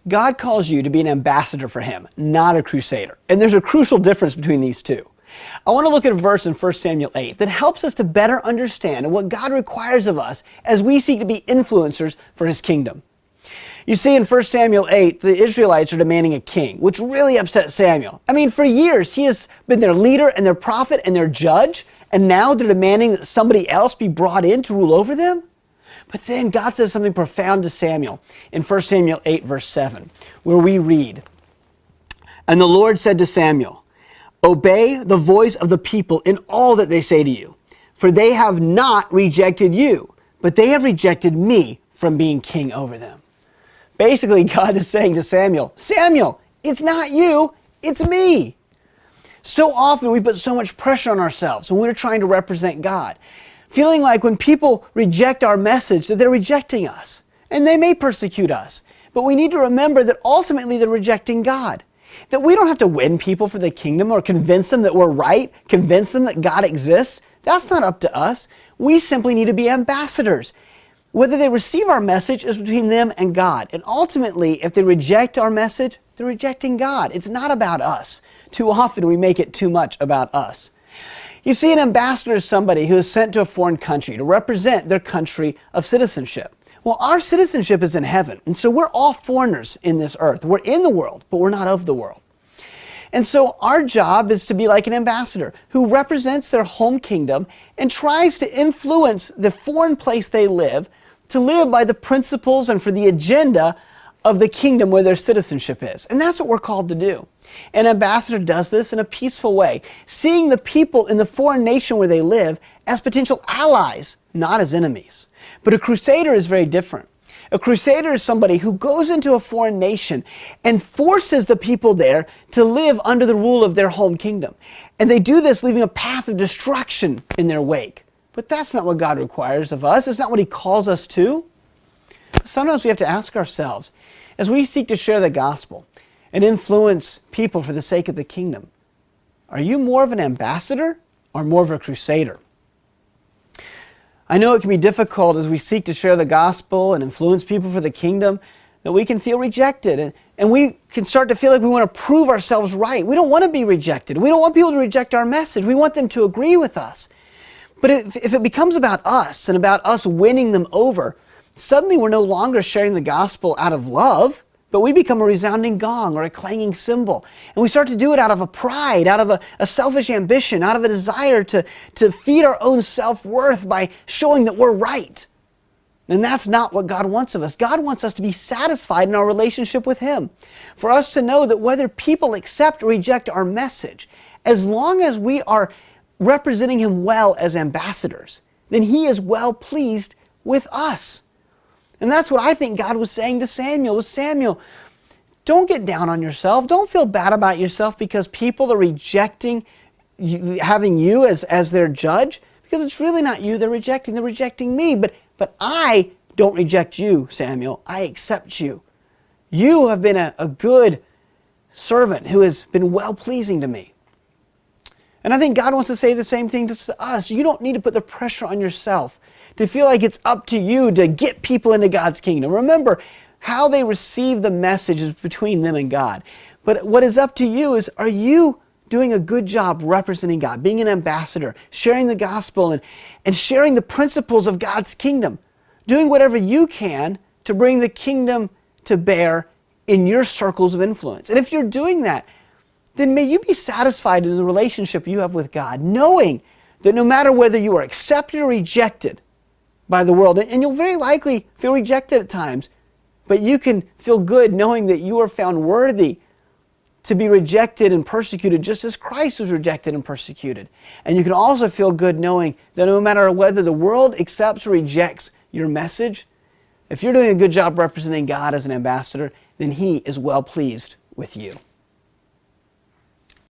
God calls you to be an ambassador for him, not a crusader. And there's a crucial difference between these two. I want to look at a verse in 1 Samuel 8 that helps us to better understand what God requires of us as we seek to be influencers for his kingdom. You see, in 1 Samuel 8, the Israelites are demanding a king, which really upset Samuel. I mean, for years, he has been their leader and their prophet and their judge, and now they're demanding that somebody else be brought in to rule over them? But then God says something profound to Samuel in 1 Samuel 8, verse 7, where we read, "And the Lord said to Samuel, obey the voice of the people in all that they say to you, for they have not rejected you, but they have rejected me from being king over them." Basically, God is saying to Samuel, Samuel, it's not you, it's me. So often we put so much pressure on ourselves when we're trying to represent God, feeling like when people reject our message that they're rejecting us, and they may persecute us. But we need to remember that ultimately they're rejecting God. That we don't have to win people for the kingdom or convince them that we're right, convince them that God exists. That's not up to us. We simply need to be ambassadors. Whether they receive our message is between them and God. And ultimately, if they reject our message, they're rejecting God. It's not about us. Too often we make it too much about us. You see, an ambassador is somebody who is sent to a foreign country to represent their country of citizenship. Well, our citizenship is in heaven, and so we're all foreigners in this earth. We're in the world, but we're not of the world. And so our job is to be like an ambassador who represents their home kingdom and tries to influence the foreign place they live to live by the principles and for the agenda of the kingdom where their citizenship is. And that's what we're called to do. An ambassador does this in a peaceful way, seeing the people in the foreign nation where they live as potential allies, not as enemies. But a crusader is very different. A crusader is somebody who goes into a foreign nation and forces the people there to live under the rule of their home kingdom. And they do this leaving a path of destruction in their wake. But that's not what God requires of us. It's not what he calls us to. Sometimes we have to ask ourselves, as we seek to share the gospel and influence people for the sake of the kingdom, are you more of an ambassador or more of a crusader? I know it can be difficult as we seek to share the gospel and influence people for the kingdom that we can feel rejected and we can start to feel like we want to prove ourselves right. We don't want to be rejected. We don't want people to reject our message. We want them to agree with us. But if it becomes about us and about us winning them over, suddenly we're no longer sharing the gospel out of love, but we become a resounding gong or a clanging cymbal. And we start to do it out of a pride, out of a selfish ambition, out of a desire to feed our own self-worth by showing that we're right. And that's not what God wants of us. God wants us to be satisfied in our relationship with him. For us to know that whether people accept or reject our message, as long as we are representing him well as ambassadors, then he is well pleased with us. And that's what I think God was saying to Samuel. Samuel, don't get down on yourself. Don't feel bad about yourself because people are rejecting having you as their judge, because it's really not you they're rejecting me. But I don't reject you, Samuel. I accept you. You have been a good servant who has been well-pleasing to me. And I think God wants to say the same thing to us. You don't need to put the pressure on yourself to feel like it's up to you to get people into God's kingdom. Remember, how they receive the message is between them and God. But what is up to you is, are you doing a good job representing God, being an ambassador, sharing the gospel and sharing the principles of God's kingdom, doing whatever you can to bring the kingdom to bear in your circles of influence? And if you're doing that, then may you be satisfied in the relationship you have with God, knowing that no matter whether you are accepted or rejected by the world, and you'll very likely feel rejected at times, but you can feel good knowing that you are found worthy to be rejected and persecuted just as Christ was rejected and persecuted. And you can also feel good knowing that no matter whether the world accepts or rejects your message, if you're doing a good job representing God as an ambassador, then he is well pleased with you.